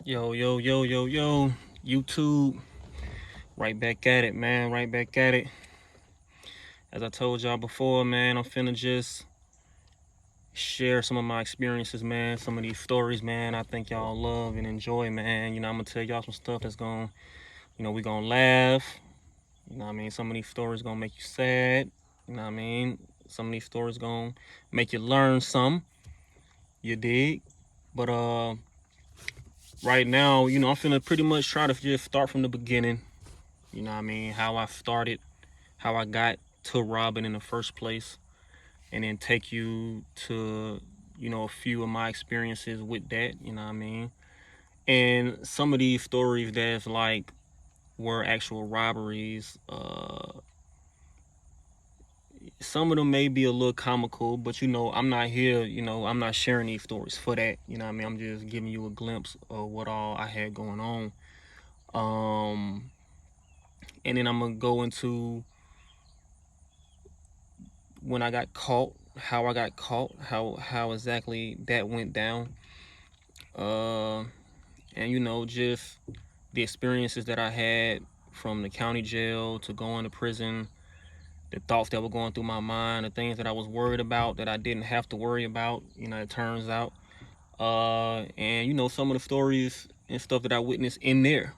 Yo, yo, yo, yo, yo, YouTube. Right back at it, man. Right back at it. As I told y'all before, man, I'm finna just share some of my experiences, man. Some of these stories, man, I think y'all love and enjoy, man. I'm gonna tell y'all some stuff that's gonna, we gonna laugh. Some of these stories gonna make you sad. Some of these stories gonna make you learn some. You dig? But right now, I'm finna pretty much try to just start from the beginning. How I started, how I got to robbing in the first place, and then take you to, a few of my experiences with that, And some of these stories that's like were actual robberies. Some of them may be a little comical, but I'm not here, I'm not sharing these stories for that. I'm just giving you a glimpse of what all I had going on. And then I'm gonna go into when I got caught, how I got caught, how exactly that went down, uh, and just the experiences that I had from the county jail to going to prison, the thoughts that were going through my mind, the things that I was worried about that I didn't have to worry about. It turns out, and some of the stories and stuff that I witnessed in there.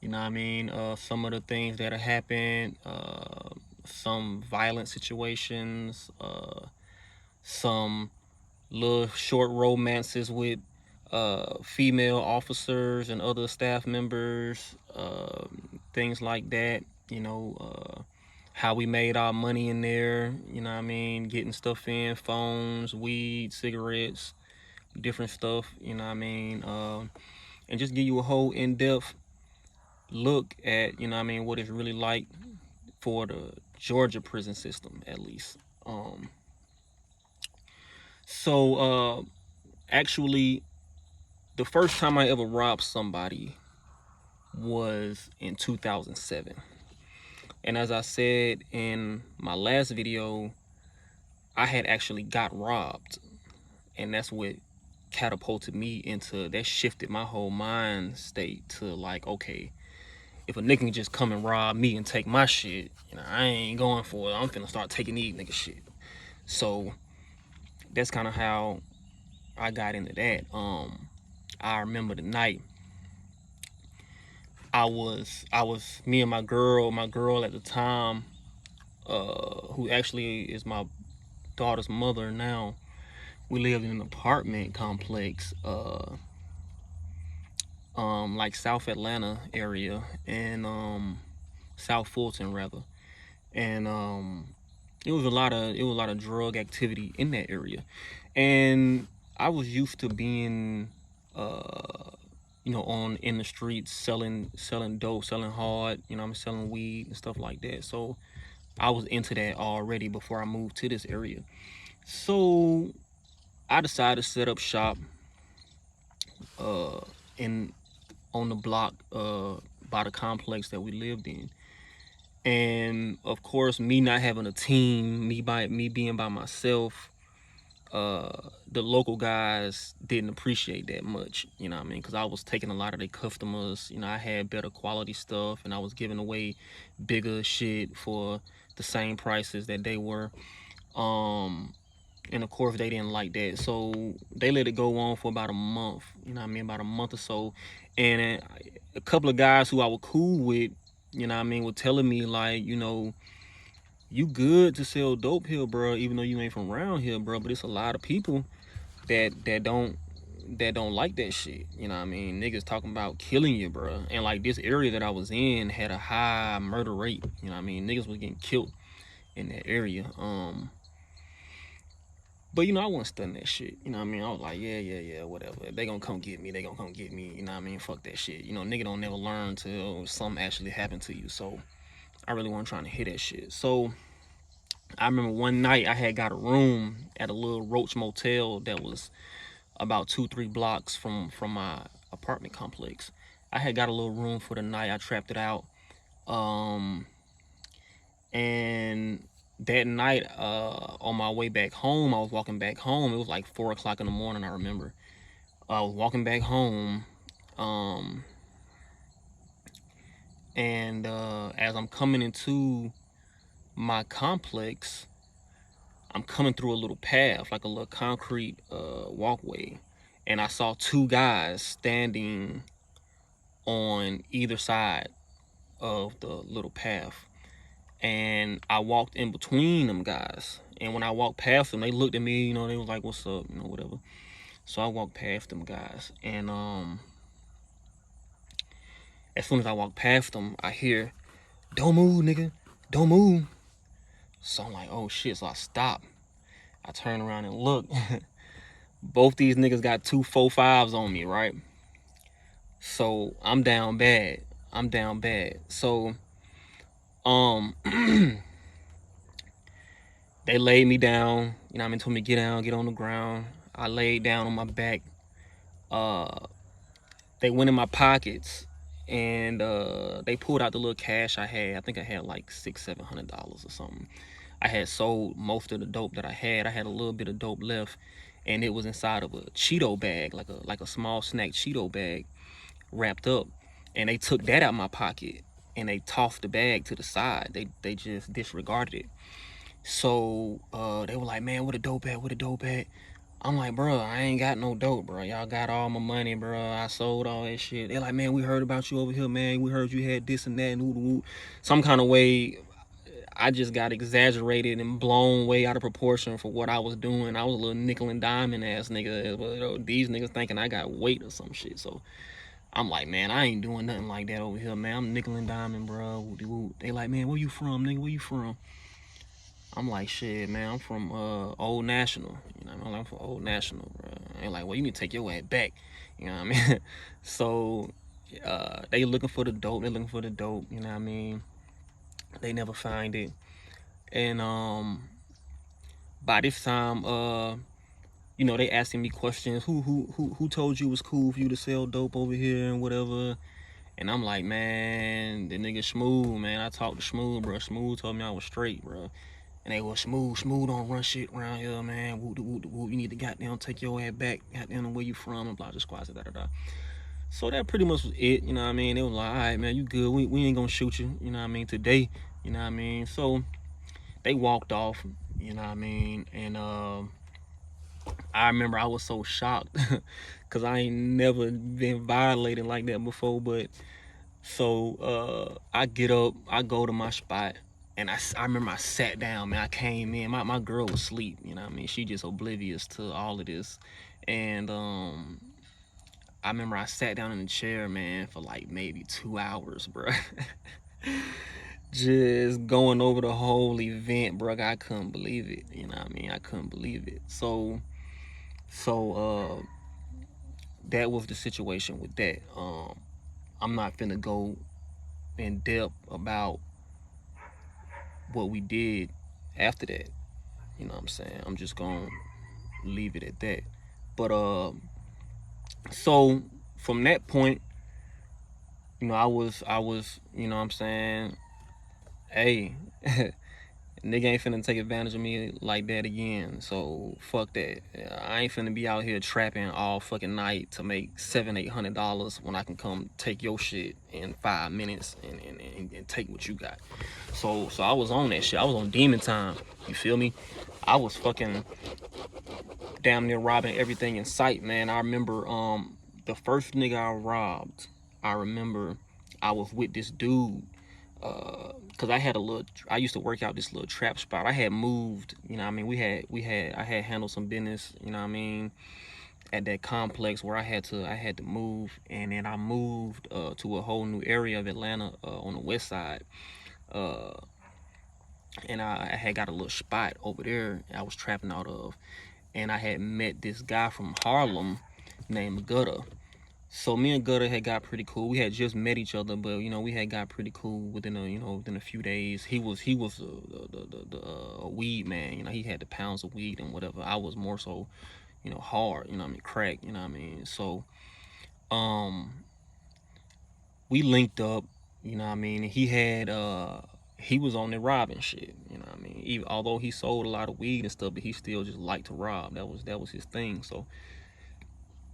Some of the things that have happened, some violent situations, some little short romances with female officers and other staff members, things like that. How we made our money in there. Getting stuff in, phones, weed, cigarettes, different stuff. And just give you a whole in-depth look at what it's really like for the Georgia prison system, at least. So actually, the first time I ever robbed somebody was in 2007. And as I said in my last video, I had actually got robbed. And that's what catapulted me into, that shifted my whole mind state to like, okay, if a nigga can just come and rob me and take my shit, I ain't going for it. I'm finna start taking these nigga shit. So that's kind of how I got into that. I remember the night I was me and my girl at the time, who actually is my daughter's mother now. We lived in an apartment complex, like South Atlanta area, and South Fulton rather, and it was a lot of drug activity in that area, and I was used to being on in the streets selling dope, selling hard, I'm selling weed and stuff like that. So I was into that already before I moved to this area. So I decided to set up shop uh in on the block by the complex that we lived in. And of course, me not having a team, me being by myself, the local guys didn't appreciate that much, because I was taking a lot of their customers. I had better quality stuff, and I was giving away bigger shit for the same prices that they were. Um, and of course, they didn't like that, so they let it go on for about a month. About a month or so, and a couple of guys who I was cool with, were telling me like, you good to sell dope here, bro, even though you ain't from around here, bro. But it's a lot of people that don't like that shit. Niggas talking about killing you, bro. And like this area that I was in had a high murder rate. Niggas was getting killed in that area. But I wasn't studying that shit. I was like, yeah, whatever. If they gonna come get me, they gonna come get me. Fuck that shit. Nigga don't never learn till something actually happen to you. So I really wasn't trying to hit that shit. So I remember one night I had got a room at a little Roach Motel that was about 2-3 blocks from my apartment complex. I had got a little room for the night. I trapped it out, um, and that night, on my way back home, I was walking back home. It was like 4 o'clock in the morning. I remember I was walking back home. Um, and as I'm coming into my complex, I'm coming through a little path, like a little concrete walkway, and I saw two guys standing on either side of the little path. And I walked in between them guys. And when I walked past them, they looked at me, you know, they was like, "What's up?" You know, whatever. So I walked past them guys, and as soon as I walk past them, I hear, "Don't move, nigga, don't move." So I'm like, "Oh shit!" So I stop. I turn around and look. Both these niggas got 2 4 5s on me, right? So I'm down bad. I'm down bad. So um, they laid me down. You know what I mean? Told me to get down, get on the ground. I laid down on my back. They went in my pockets and they pulled out the little cash I had. I think I had like $600-700 or something. I had sold most of the dope that I had. I had a little bit of dope left, and it was inside of a Cheeto bag, like a small snack Cheeto bag, wrapped up. And they took that out my pocket and they tossed the bag to the side. They just disregarded it. So they were like, "Man, what a dope at? What a dope at?" I'm like, "Bro, I ain't got no dope, bro. Y'all got all my money, bro. I sold all that shit." They're like, "Man, we heard about you over here, man. We heard you had this and that and woo. Some kind of way, I just got exaggerated and blown way out of proportion for what I was doing. I was a little nickel and diamond ass nigga. Well, these niggas thinking I got weight or some shit. So I'm like, "Man, I ain't doing nothing like that over here, man. I'm nickel and diamond, bro." They like, "Man, where you from, nigga? Where you from?" I'm like, "Shit, man, I'm from Old National." You know what I mean? I'm from Old National, bro. They're like, "Well, you need to take your ass back." You know what I mean? So they looking for the dope. They looking for the dope. You know what I mean? They never find it. And by this time, you know, they asking me questions. Who told you it was cool for you to sell dope over here and whatever? And I'm like, "Man, the nigga Smooth, man. I talked to Smooth, bro. Smooth told me I was straight, bro." And they was Smooth don't run shit around here, man. Woo. You need to goddamn take your ass back. Goddamn, where you from? And blah, just squads, da. So that pretty much was it, you know what I mean? They was like, "All right, man, you good. We ain't gonna shoot you, you know what I mean, today, you know what I mean?" So they walked off, you know what I mean? And I remember I was so shocked because I ain't never been violated like that before. But so I get up, I go to my spot, and I remember I sat down, man. I came in, my girl was asleep, you know what I mean? She just oblivious to all of this. And I remember I sat down in the chair, man, for like maybe 2 hours, bro. Just going over the whole event, bro. I couldn't believe it, you know what I mean? I couldn't believe it. So that was the situation with that. I'm not finna go in depth about what we did after that. You know what I'm saying? I'm just gonna leave it at that. But so from that point, you know, I was, you know what I'm saying, hey, nigga ain't finna take advantage of me like that again. So fuck that. I ain't finna be out here trapping all fucking night to make $700-800 when I can come take your shit in 5 minutes and take what you got. So I was on that shit. I was on demon time. You feel me? I was fucking damn near robbing everything in sight, man. I remember the first nigga I robbed. I remember I was with this dude because I used to work out this little trap spot. I had moved, you know what I mean? I had handled some business, you know what I mean, at that complex where I had to move, and then I moved to a whole new area of Atlanta on the west side. Uh, and I had got a little spot over there I was trapping out of, and I had met this guy from Harlem named Gutter. So me and Gutter had got pretty cool. We had just met each other, but you know we had got pretty cool within a few days. He was a weed man. You know, he had the pounds of weed and whatever. I was more so, you know, hard. You know what I mean, crack. You know what I mean. So um we linked up. You know what I mean. He was on the robbing shit. You know what I mean. Even although he sold a lot of weed and stuff, but he still just liked to rob. That was his thing. So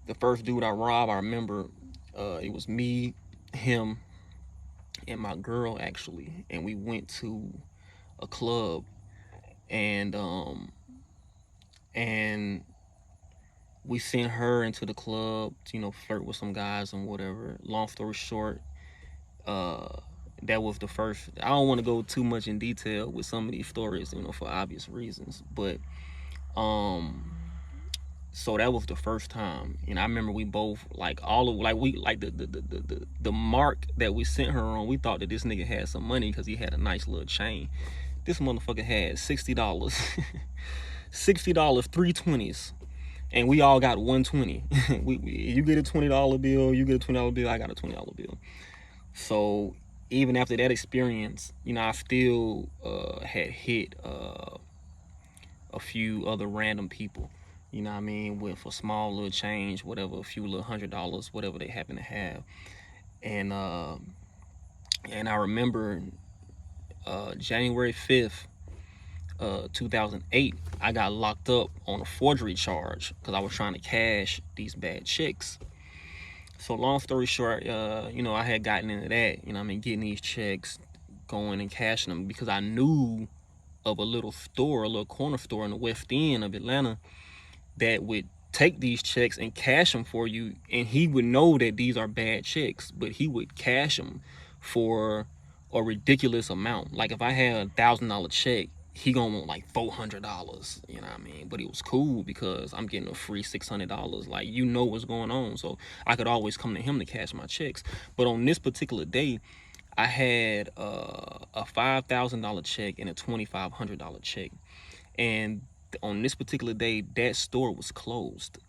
the first dude I robbed, I remember It was me, him, and my girl actually, and we went to a club, and and we sent her into the club to, flirt with some guys and whatever. Long story short, uh, that was the first. I don't want to go too much in detail with some of these stories, for obvious reasons, but um so that was the first time. And I remember we both, like, all of, like, we, like, the mark that we sent her on, we thought that this nigga had some money because he had a nice little chain. This motherfucker had $60. $60, 320s, and we all got 120. You get a $20 bill, you get a $20 bill, I got a $20 bill. So even after that experience, I still had hit a few other random people, with a small little change, whatever, a few little $100, whatever they happen to have. And I remember January 5th, 2008, I got locked up on a forgery charge because I was trying to cash these bad checks. So long story short, I had gotten into that, getting these checks, going and cashing them, because I knew of a little store, a little corner store in the West End of Atlanta that would take these checks and cash them for you, and he would know that these are bad checks, but he would cash them for a ridiculous amount. Like if I had $1,000 check, he gonna want like $400, but it was cool because I'm getting a free $600. Like, what's going on, so I could always come to him to cash my checks. But on this particular day, I had a $5,000 check and a $2,500 check, and on this particular day, that store was closed.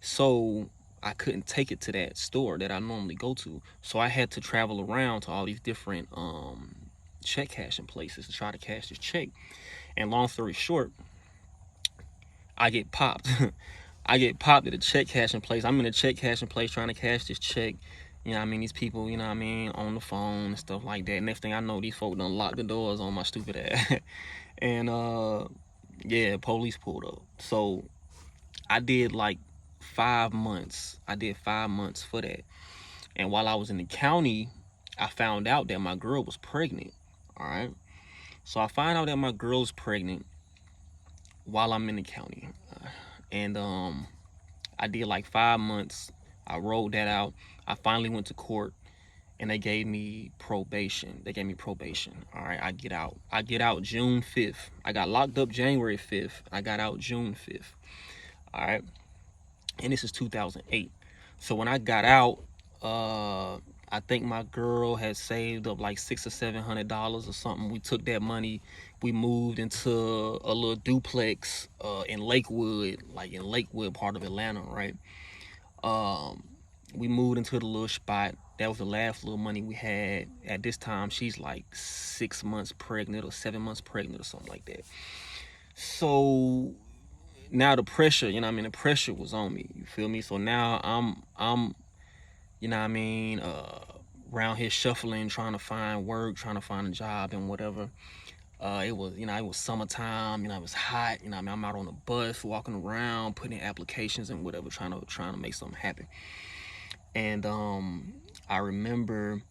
So I couldn't take it to that store that I normally go to. So I had to travel around to all these different check cashing places to try to cash this check. And long story short, I get popped. I get popped at a check cashing place. I'm in a check cashing place trying to cash this check. These people, on the phone and stuff like that. Next thing I know, these folks done locked the doors on my stupid ass. And yeah, police pulled up. So I did like 5 months. I did 5 months for that. And while I was in the county, I found out that my girl was pregnant. All right. So I find out that my girl's pregnant while I'm in the county. And I did like 5 months. I rolled that out. I finally went to court, and they gave me probation. All right, I get out. I get out June 5th. I got locked up January 5th. I got out June 5th. All right. And this is 2008. So when I got out, I think my girl had saved up like $600 or $700 or something. We took that money. We moved into a little duplex in Lakewood, part of Atlanta, right? We moved into the little spot. That was the last little money we had. At this time, she's like 6 months pregnant or 7 months pregnant or something like that. So now the pressure, the pressure was on me. You feel me? So now I'm around here shuffling, trying to find work, trying to find a job and whatever. It was summertime, it was hot, I'm out on the bus, walking around, putting in applications and whatever, trying to make something happen. And I remember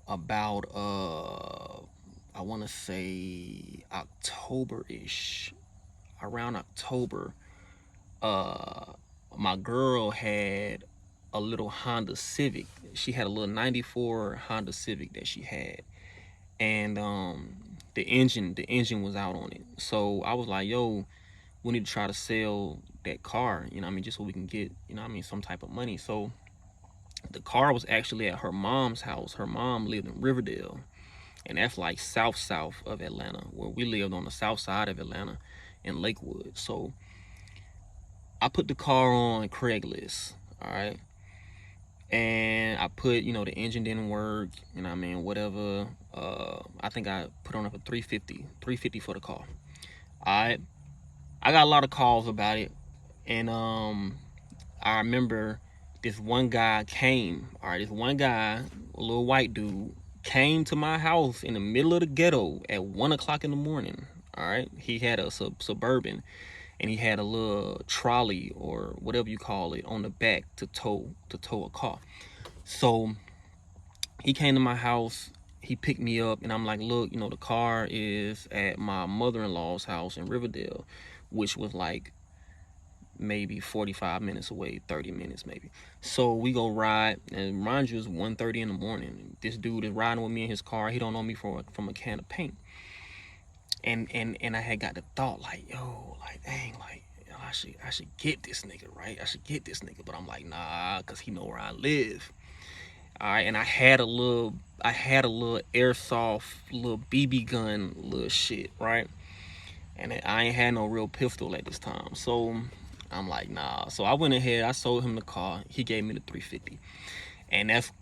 about I want to say October-ish, around October, my girl had a little Honda Civic. She had a little 94 Honda Civic that she had, and the engine was out on it. So I was like, yo, we need to try to sell that car, just so we can get, some type of money. So the car was actually at her mom's house. Her mom lived in Riverdale, and that's like south of Atlanta, where we lived on the south side of Atlanta in Lakewood. So I put the car on Craigslist, all right? And I put, the engine didn't work, whatever. I think I put on it for $350 for the car. All right. I got a lot of calls about it. And I remember this one guy came, all right, this one guy, a little white dude, came to my house in the middle of the ghetto at 1 o'clock in the morning, all right? He had a Suburban, and he had a little trolley or whatever you call it on the back to tow a car. So he came to my house, he picked me up, and I'm like, look, the car is at my mother-in-law's house in Riverdale, which was like maybe 45 minutes away, 30 minutes maybe. So we go ride, and mind you, it's 1:30 in the morning. This dude is riding with me in his car. He don't know me from a can of paint. And I had got the thought like, yo, like, dang, like, I should get this nigga, right? I should get this nigga. But I'm like, nah, cause he know where I live. All right, and I had a little airsoft little BB gun little shit, right? And I ain't had no real pistol at this time. So I'm like, nah. So I went ahead, I sold him the car. He gave me the 350. And that's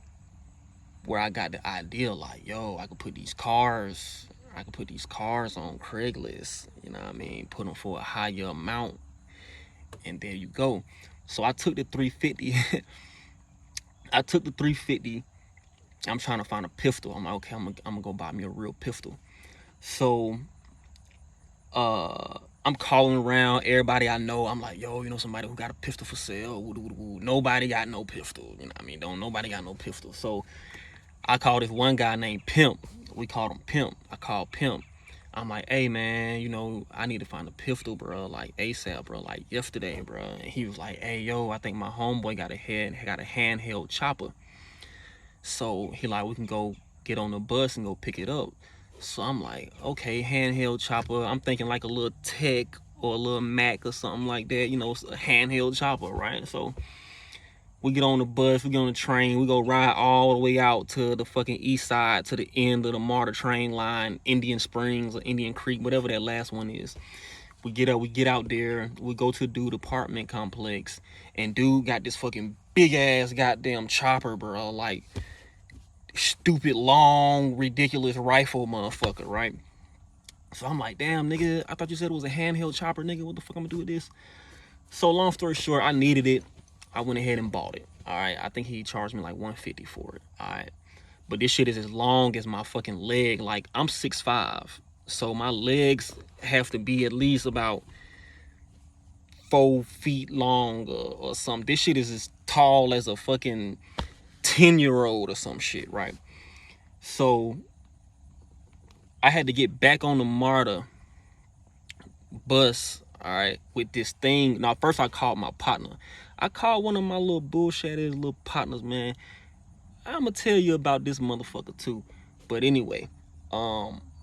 where I got the idea, like, yo, I could put these cars on Craigslist, you know what I mean? Put them for a higher amount, and there you go. So I took the 350. I took the 350. I'm trying to find a pistol. I'm like, okay, I'm gonna go buy me a real pistol. So I'm calling around everybody I know. I'm like, yo, somebody who got a pistol for sale? Nobody got no pistol. You know what I mean? Nobody got no pistol. So I called this one guy named Pimp. We called him Pimp. I called Pimp. I'm like, hey man, I need to find a pistol, bro, like ASAP, bro, like yesterday, bro. And he was like, hey yo, I think my homeboy got a handheld chopper. So he like, we can go get on the bus and go pick it up. So I'm like, okay, handheld chopper. I'm thinking like a little Tech or a little Mac or something like that, it's a handheld chopper, right? So we get on the bus, we get on the train, we go ride all the way out to the fucking east side, to the end of the MARTA train line, Indian Springs or Indian Creek, whatever that last one is. We get out there, we go to dude apartment complex, and dude got this fucking big ass goddamn chopper, bro, like stupid long ridiculous rifle motherfucker, right? So I'm like, damn nigga, I thought you said it was a handheld chopper, nigga. What the fuck I'm gonna do with this? So long story short, I needed it. I went ahead and bought it. All right, I think he charged me like $150 for it. All right, but this shit is as long as my fucking leg. Like, I'm 6'5", so my legs have to be at least about 4 feet long or something. This shit is as tall as a fucking 10-year-old or some shit, right? So I had to get back on the MARTA bus, all right, with this thing. Now, first I called my partner. I called one of my little bullshit ass little partners, man. I'm gonna tell you about this motherfucker too. But anyway,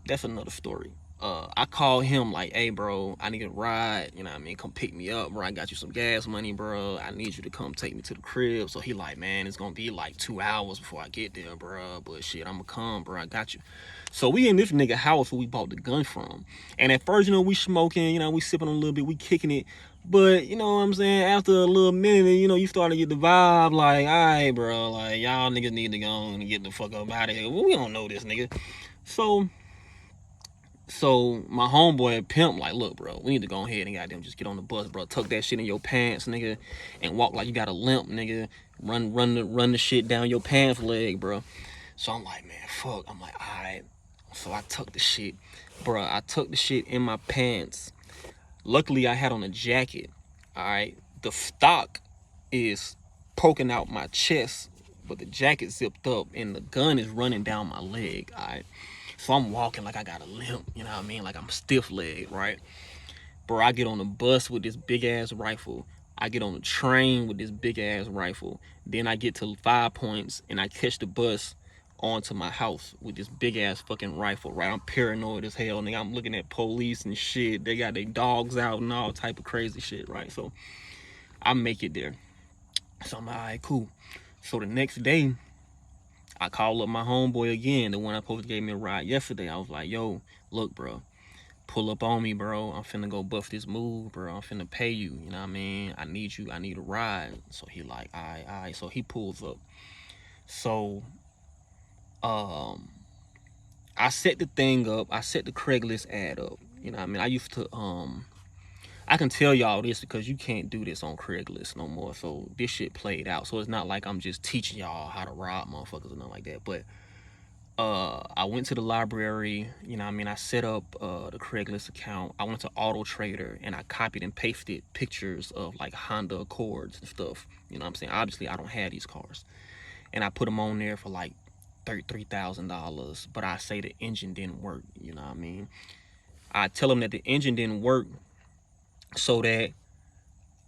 that's another story. I called him like, hey bro, I need a ride, you know what I mean? Come pick me up, bro. I got you some gas money, bro. I need you to come take me to the crib. So he like, man, it's gonna be like 2 hours before I get there, bro. But shit, I'ma come, bro. I got you. So we in this nigga house where we bought the gun from. And at first, we smoking, we sipping on a little bit, we kicking it. But, you know what I'm saying, after a little minute, you start to get the vibe like, all right, bro, like, y'all niggas need to go and get the fuck up out of here. Well, we don't know this nigga. So my homeboy Pimp like, look, bro, we need to go ahead and goddamn just get on the bus, bro. Tuck that shit in your pants, nigga, and walk like you got a limp, nigga. Run the shit down your pants leg, bro. So I'm like, man, fuck. I'm like, all right. So I tucked the shit, bro. I tucked the shit in my pants. Luckily, I had on a jacket. All right, the stock is poking out my chest, but the jacket zipped up, and the gun is running down my leg. All right. So I'm walking like I got a limp, you know what I mean? Like I'm stiff-legged, right? Bro, I get on the bus with this big-ass rifle. I get on the train with this big-ass rifle. Then I get to 5 Points, and I catch the bus onto my house with this big-ass fucking rifle, right? I'm paranoid as hell, nigga. I'm looking at police and shit. They got their dogs out and all type of crazy shit, right? So I make it there. So I'm like, all right, cool. So the next day, I call up my homeboy again, the one I supposed to gave me a ride yesterday. I was like, yo, look, bro, pull up on me, bro. I'm finna go buff this move, bro. I'm finna pay you, you know what I mean? I need you. I need a ride. So he like, all right. So he pulls up. So I set the thing up. I set the Craigslist ad up. You know what I mean? I used to, I can tell y'all this because you can't do this on Craigslist no more. So this shit played out. So it's not like I'm just teaching y'all how to rob motherfuckers or nothing like that. But I went to the library, you know what I mean? I set up the Craigslist account. I went to Auto Trader and I copied and pasted pictures of like Honda Accords and stuff. You know what I'm saying? Obviously, I don't have these cars. and I put them on there for like $33,000, but I say the engine didn't work. You know what I mean? I tell them that the engine didn't work, so that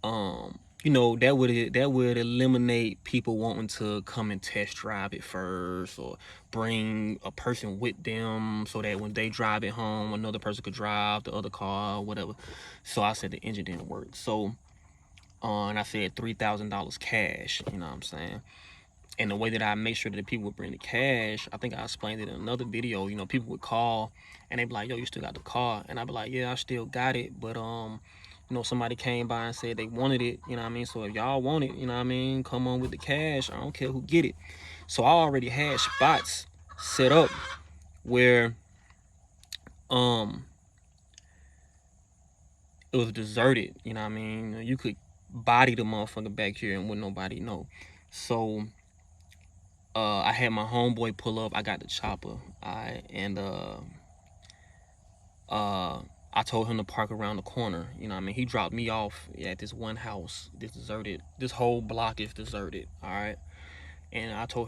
that would eliminate people wanting to come and test drive it first, or bring a person with them, so that when they drive it home, another person could drive the other car, or whatever. So I said the engine didn't work. So and I said $3,000 cash. You know what I'm saying? And the way that I make sure that the people would bring the cash, I think I explained it in another video. People would call and they'd be like, "Yo, you still got the car?" And I'd be like, "Yeah, I still got it, but somebody came by and said they wanted it. You know what I mean? So if y'all want it, you know what I mean, come on with the cash. I don't care who get it." So I already had spots set up where it was deserted. You know what I mean? You could body the motherfucker back here and wouldn't nobody know. So I had my homeboy pull up. I got the chopper. And I told him to park around the corner. You know what I mean? He dropped me off at this one house. This whole block is deserted. All right. And I told